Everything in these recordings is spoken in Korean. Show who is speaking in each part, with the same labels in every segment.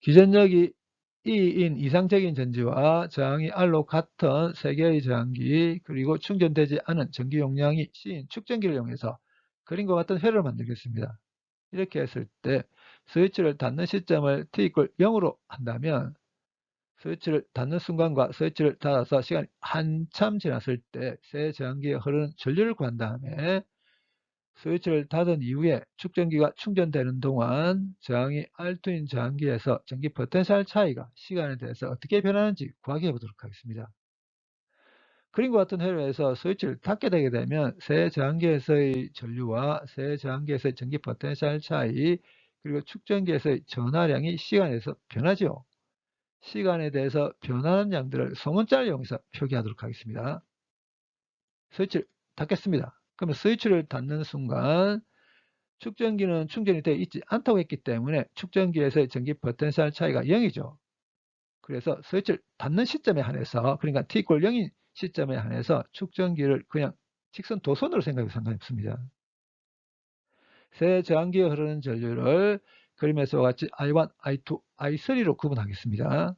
Speaker 1: 기전력이 E인 이상적인 전지와 저항이 R로 같은 3개의 저항기 그리고 충전되지 않은 전기 용량이 C인 축전기를 이용해서 그림과 같은 회로를 만들겠습니다. 이렇게 했을 때 스위치를 닫는 시점을 t 0으로 한다면 스위치를 닫는 순간과 스위치를 닫아서 시간이 한참 지났을 때 새 저항기에 흐르는 전류를 구한 다음에 스위치를 닫은 이후에 축전기가 충전되는 동안 저항이 R2인 저항기에서 전기 포텐셜 차이가 시간에 대해서 어떻게 변하는지 구하게 해보도록 하겠습니다. 그림과 같은 회로에서 스위치를 닫게 되게 되면 새 저항기에서의 전류와 새 저항기에서의 전기 포텐셜 차이 그리고 축전기에서의 전하량이 시간에 대해서 변하죠. 시간에 대해서 변하는 양들을 소문자를 이용해서 표기하도록 하겠습니다. 스위치를 닫겠습니다. 그러면 스위치를 닫는 순간 축전기는 충전이 되어 있지 않다고 했기 때문에 축전기에서의 전기 포텐셜 차이가 0이죠. 그래서 스위치를 닫는 시점에 한해서 그러니까 t = 0인 시점에 한해서 축전기를 그냥 직선 도선으로 생각해도 상관없습니다. 새 저항기에 흐르는 전류를 그림에서와 같이 I1, I2, I3로 구분하겠습니다.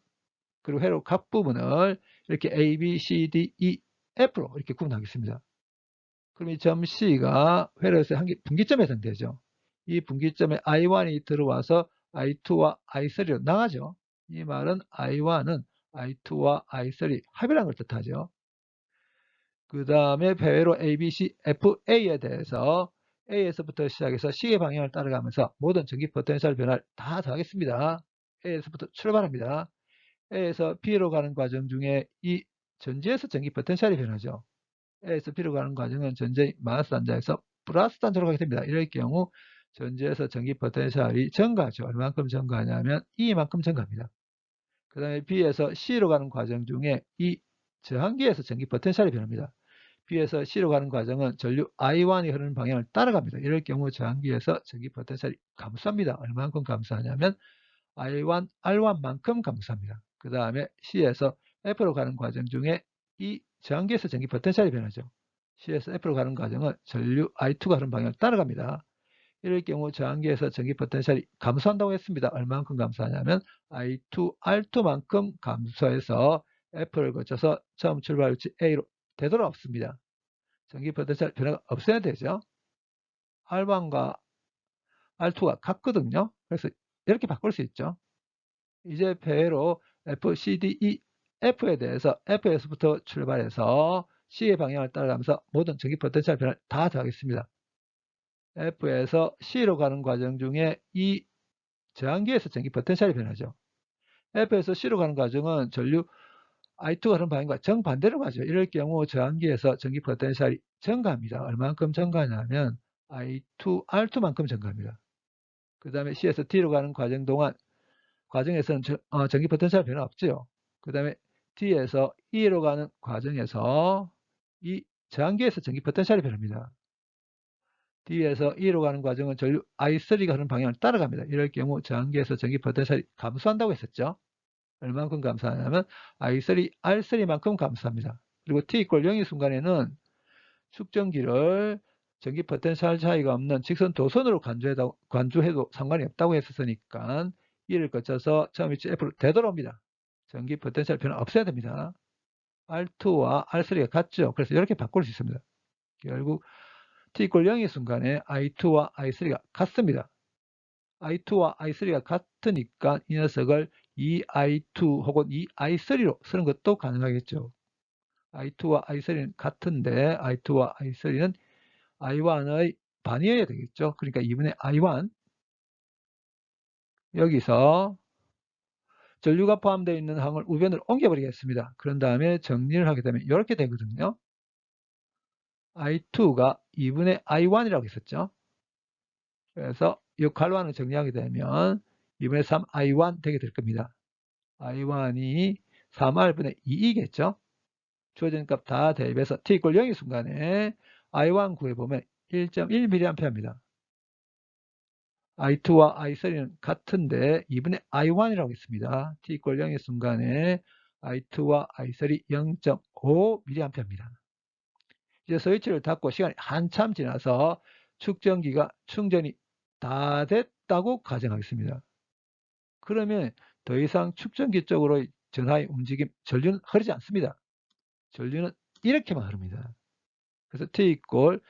Speaker 1: 그리고 회로 각 부분을 이렇게 A, B, C, D, E, F로 이렇게 구분하겠습니다. 그럼 이 점 C가 회로에서 한 개 분기점에 해당되죠. 이 분기점에 I1이 들어와서 I2와 I3로 나가죠. 이 말은 I1은 I2와 I3 합이라는 걸 뜻하죠. 그 다음에 배회로 A, B, C, F, A에 대해서 A에서부터 시작해서 C의 방향을 따라가면서 모든 전기 포텐셜 변화를 다 더하겠습니다. A에서부터 출발합니다. A에서 B로 가는 과정 중에 이 전지에서 전기 포텐셜이 변하죠. A에서 B로 가는 과정은 전지의 마이너스 단자에서 플러스 단자로 가게 됩니다. 이럴 경우 전지에서 전기 포텐셜이 증가하죠. 얼마만큼 증가하냐면 E만큼 증가합니다. 그 다음에 B에서 C로 가는 과정 중에 이 저항기에서 전기 포텐셜이 변합니다. B에서 C로 가는 과정은 전류 I1이 흐르는 방향을 따라갑니다. 이럴 경우 저항기에서 전기 포텐셜이 감소합니다. 얼마만큼 감소하냐면 I1, R1만큼 감소합니다. 그 다음에 C에서 F로 가는 과정 중에 이 저항기에서 전기 포텐셜이 변하죠. C에서 F로 가는 과정은 전류 I2가 흐르는 방향을 따라갑니다. 이럴 경우 저항기에서 전기 포텐셜이 감소한다고 했습니다. 얼마만큼 감소하냐면 I2, R2만큼 감소해서 F를 거쳐서 처음 출발 위치 A로 되돌아옵습니다. 전기 포텐셜 변화가 없어야 되죠. R1과 R2가 같거든요. 그래서 이렇게 바꿀 수 있죠. 이제 배로 F, C, D, E, F에 대해서 F에서부터 출발해서 C의 방향을 따라가면서 모든 전기 포텐셜 변화를 다 더하겠습니다. F에서 C로 가는 과정 중에 이 저항기에서 전기 포텐셜이 변하죠. F에서 C로 가는 과정은 전류 I2가 흐르는 방향과 정반대로 가죠. 이럴 경우 저항기에서 전기 포텐셜이 증가합니다. 얼마만큼 증가하냐면 I2, R2만큼 증가합니다. 그 다음에 C에서 D로 가는 과정 동안 과정에서는 전기 포텐셜 변화 없죠. 그 다음에 D에서 E로 가는 과정에서 이 저항기에서 전기 포텐셜이 변합니다. D에서 E로 가는 과정은 전류 I3가 흐르는 방향을 따라갑니다. 이럴 경우 저항기에서 전기 포텐셜이 감소한다고 했었죠. 얼마만큼 감소하냐면 I3, R3만큼 감소합니다. 그리고 T = 0의 순간에는 축전기를 전기 포텐셜 차이가 없는 직선 도선으로 간주해도 상관이 없다고 했었으니까 E를 거쳐서 처음 위치 F로 되돌아옵니다. 전기 포텐셜 변화 없어야 됩니다. R2와 R3가 같죠. 그래서 이렇게 바꿀 수 있습니다. 결국 T = 0의 순간에 I2와 I3가 같습니다. I2와 I3가 같으니까 이 녀석을 2I2 혹은 2I3로 쓰는 것도 가능하겠죠. I2와 I3는 같은데 I2와 I3는 I1의 반이어야 되겠죠. 그러니까 2분의 I1 여기서 전류가 포함되어 있는 항을 우변으로 옮겨버리겠습니다. 그런 다음에 정리를 하게 되면 이렇게 되거든요. I2가 2분의 I1이라고 했었죠. 그래서 이 괄호안을 정리하게 되면 2분의 3 I1 되게 될 겁니다. I1이 3R분의 2이겠죠. 주어진 값 다 대입해서 t = 0의 순간에 I1 구해보면 1.1mA입니다. I2와 I3는 같은데 2분의 I1이라고 했습니다. t = 0의 순간에 I2와 I3 0.5mA입니다. 이제 스위치를 닫고 시간이 한참 지나서 축전기가 충전이 다 됐다고 가정하겠습니다. 그러면 더 이상 축전기 쪽으로 전하의 움직임, 전류는 흐르지 않습니다. 전류는 이렇게만 흐릅니다. 그래서 t 이꼴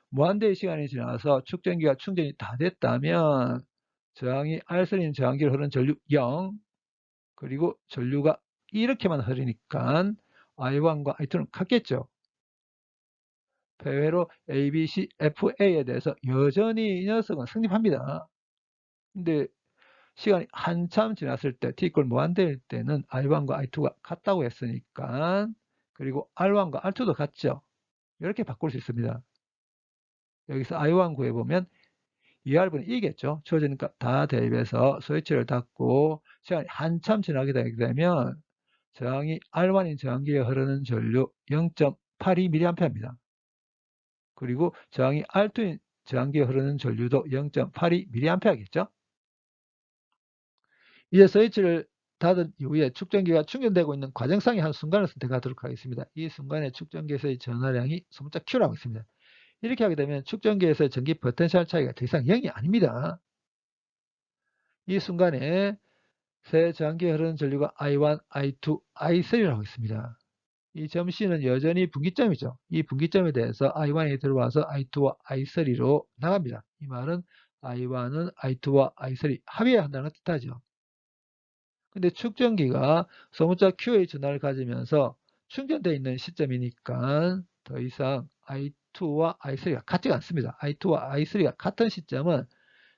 Speaker 1: 무한대의 시간이 지나서 축전기가 충전이 다 됐다면 저항이 R선인 저항기로 흐르는 전류 0, 그리고 전류가 이렇게만 흐르니까 I1과 I2는 같겠죠. 배회로 A, B, C, F, A에 대해서 여전히 이 녀석은 성립합니다. 근데 시간이 한참 지났을 때 t 이꼴 무한대일 때는 I1과 I2가 같다고 했으니까, 그리고 R1과 R2도 같죠. 이렇게 바꿀 수 있습니다. 여기서 I1 구해보면 2R분의 2겠죠. 주어지니까 다 대입해서 스위치를 닫고 시간이 한참 지나게 되게 되면 저항이 R1인 저항기에 흐르는 전류 0.82mA입니다. 그리고 저항이 R2인 저항기에 흐르는 전류도 0.82mA겠죠. 이제 스위치를 닫은 이후에 축전기가 충전되고 있는 과정상의 한 순간을 선택하도록 하겠습니다. 이 순간에 축전기에서의 전하량이 소문자 Q라고 있습니다. 이렇게 하게 되면 축전기에서의 전기 포텐셜 차이가 더 이상 0이 아닙니다. 이 순간에 새 저항기에 흐르는 전류가 I1, I2, I3라고 있습니다. 이 점 C는 여전히 분기점이죠. 이 분기점에 대해서 I1이 들어와서 I2와 I3로 나갑니다. 이 말은 I1은 I2와 I3 합의해야 한다는 뜻하죠. 근데 축전기가 소문자 Q의 전하를 가지면서 충전되어 있는 시점이니까 더 이상 I2와 I3가 같지가 않습니다. I2와 I3가 같은 시점은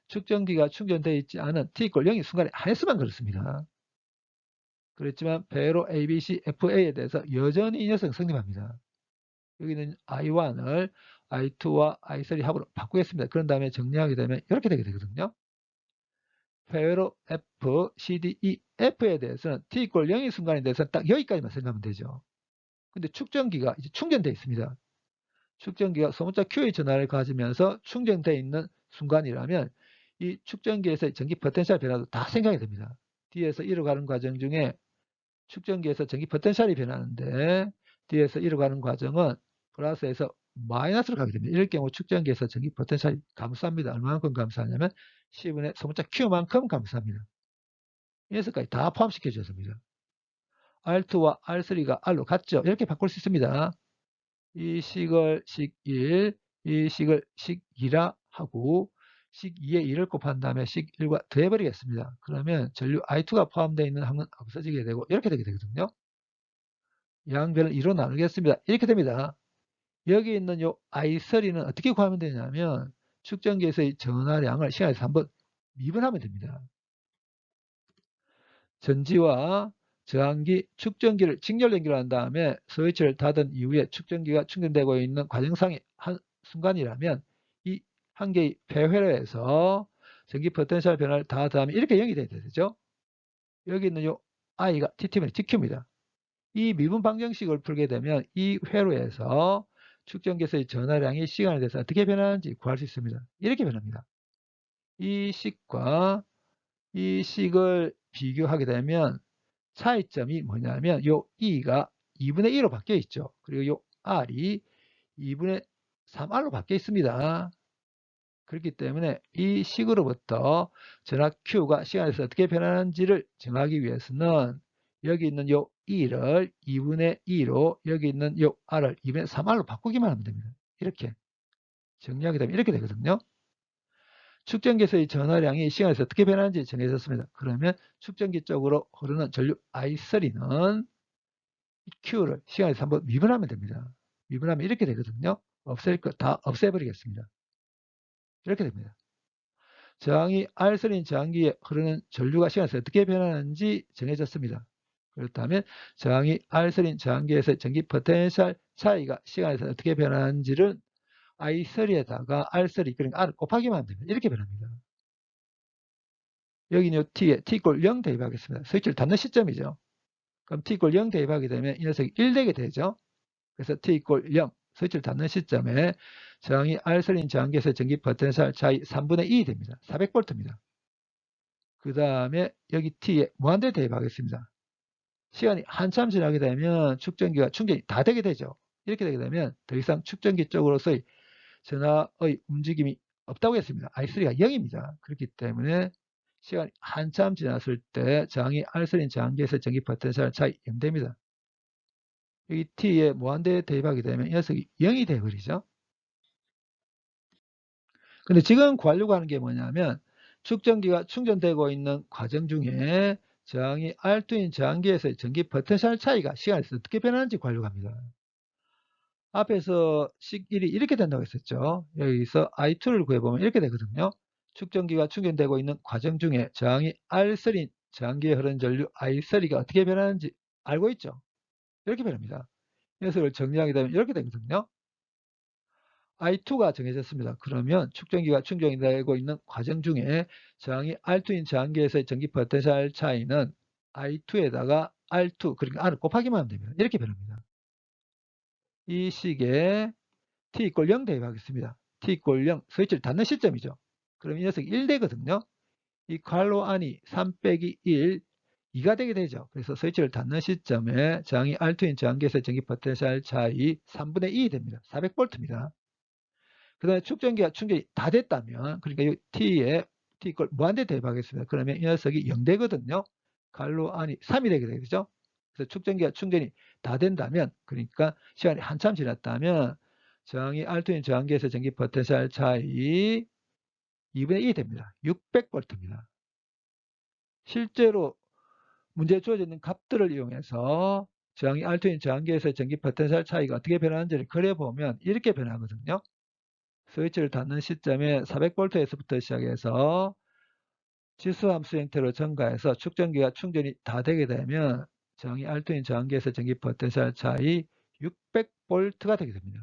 Speaker 1: 축전기가 충전되어 있지 않은 t = 0인 순간에 한해서만 그렇습니다. 그렇지만 배로 A, B, C, F, A에 대해서 여전히 이 녀석은 성립합니다. 여기는 I1을 I2와 I3 합으로 바꾸겠습니다. 그런 다음에 정리하게 되면 이렇게 되게 되거든요. 배로 F, C, D, E, F에 대해서는 t = 0인 순간에 대해서는 딱 여기까지만 생각하면 되죠. 근데 축전기가 이제 충전되어 있습니다. 축전기가 소문자 Q의 전하를 가지면서 충전되어 있는 순간이라면 이 축전기에서의 전기 포텐셜 변화도 다 생각이 됩니다. 뒤에서 이뤄가는 과정 중에 축전기에서 전기 포텐셜이 변하는데 뒤에서 이뤄가는 과정은 플러스에서 마이너스로 가게 됩니다. 이럴 경우 축전기에서 전기 포텐셜이 감소합니다. 얼마만큼 감소하냐면 C분의 소문자 Q만큼 감소합니다. 이 녀석까지 다 포함시켜 주셨습니다. R2와 R3가 R로 같죠? 이렇게 바꿀 수 있습니다. 이 식을 식1, 이 식을 식2라 하고 식2에 1을 곱한 다음에 식1과 더해버리겠습니다. 그러면 전류 I2가 포함되어 있는 항은 없어지게 되고 이렇게 되게 되거든요. 양변을 2로 나누겠습니다. 이렇게 됩니다. 여기 있는 요 I3는 어떻게 구하면 되냐면 축전기에서의 전하량을 시간에서 한번 미분하면 됩니다. 전지와 저항기, 축전기를 직렬 연결한 다음에 스위치를 닫은 이후에 축전기가 충전되고 있는 과정상의 한 순간이라면 이 한 개의 폐회로에서 전기 포텐셜 변화를 다 더하면 이렇게 0이 돼야 되죠. 여기 있는 요 I가 TT분의 TQ입니다. 이 미분 방정식을 풀게 되면 이 회로에서 축전기에서의 전하량이 시간에 대해서 어떻게 변하는지 구할 수 있습니다. 이렇게 변합니다. 이 식과 이 식을 비교하게 되면 차이점이 뭐냐면 요 E가 2분의 1로 바뀌어 있죠. 그리고 요 R이 2분의 3R로 바뀌어 있습니다. 그렇기 때문에 이 식으로부터 전압 Q가 시간에서 어떻게 변하는지를 정하기 위해서는 여기 있는 요 E를 2분의 2로 여기 있는 요 R을 2분의 3R로 바꾸기만 하면 됩니다. 이렇게 정리하게 되면 이렇게 되거든요. 축전기에서의 전하량이 시간에서 어떻게 변하는지 정해졌습니다. 그러면 축전기 쪽으로 흐르는 전류 I3는 Q를 시간에서 한번 미분하면 됩니다. 미분하면 이렇게 되거든요. 없앨 거 다 없애버리겠습니다. 이렇게 됩니다. 저항이 R선인 저항기에 흐르는 전류가 시간에서 어떻게 변하는지 정해졌습니다. 그렇다면 저항이 R선인 저항기에서 전기 포텐셜 차이가 시간에서 어떻게 변하는지를 I3에다가 R3, 그러니까 R 곱하기만 하면 됩니다. 이렇게 변합니다. 여기는 T에 T = 0 대입하겠습니다. 스위치를 닫는 시점이죠. 그럼 T = 0 대입하게 되면 이 녀석이 1 되게 되죠. 그래서 T = 0, 스위치를 닫는 시점에 저항이 R선인 저항기에서 전기 포텐셜 차이 3분의 2 됩니다. 400V입니다. 그 다음에 여기 T에 무한대 대입하겠습니다. 시간이 한참 지나게 되면 축전기가 충전이 다 되게 되죠. 이렇게 되게 되면 더 이상 축전기 쪽으로서의 전하의 움직임이 없다고 했습니다. I3가 0입니다. 그렇기 때문에 시간이 한참 지났을 때 저항이 R선인 저항계에서 전기 포텐셜 차이 0됩니다. 여기 T에 무한대에 대입하게 되면 이 녀석이 0이 돼버리죠. 근데 지금 구하려고 하는 게 뭐냐면 축전기가 충전되고 있는 과정 중에 저항이 R2인 저항계에서의 전기 포텐셜 차이가 시간에서 어떻게 변하는지 구하려고 합니다. 앞에서 식1이 이렇게 된다고 했었죠. 여기서 I2를 구해보면 이렇게 되거든요. 축전기가 충전되고 있는 과정 중에 저항이 R3인 저항기에 흐르는 전류 I3가 어떻게 변하는지 알고 있죠. 이렇게 변합니다. 이 녀석을 정리하게 되면 이렇게 되거든요. I2가 정해졌습니다. 그러면 축전기가 충전되고 있는 과정 중에 저항이 R2인 저항기에서의 전기 포텐셜 차이는 I2에다가 R2 그러니까 R을 곱하기만 하면 됩니다. 이렇게 변합니다. 이 식에 t 이퀄 0 대입하겠습니다. t 이퀄 0 스위치를 닫는 시점이죠. 그럼 이 녀석이 1 되거든요. 이 괄호 안이 3 빼기 1 2가 되게 되죠. 그래서 스위치를 닫는 시점에 저항이 R2인 저항기에서의 전기 포텐셜 차이 3분의 2이 됩니다. 400V입니다. 그 다음에 축전기가 충전이 다 됐다면 그러니까 이 t에 t 이퀄 무한대 대입하겠습니다. 그러면 이 녀석이 0 되거든요. 괄호 안이 3이 되게 되죠. 그래서 축전기가 충전이 다 된다면 그러니까 시간이 한참 지났다면 저항이 R2인 저항기에서 전기 포텐셜 차이 2분의 2 됩니다. 600V입니다. 실제로 문제에 주어져 있는 값들을 이용해서 저항이 R2인 저항기에서 전기 포텐셜 차이가 어떻게 변하는지를 그려보면 이렇게 변하거든요. 스위치를 닫는 시점에 400V에서부터 시작해서 지수함수 형태로 증가해서 축전기가 충전이 다 되게 되면 저항이 R2인 저항기에서 전기 포텐셜 차이 600V가 되게 됩니다.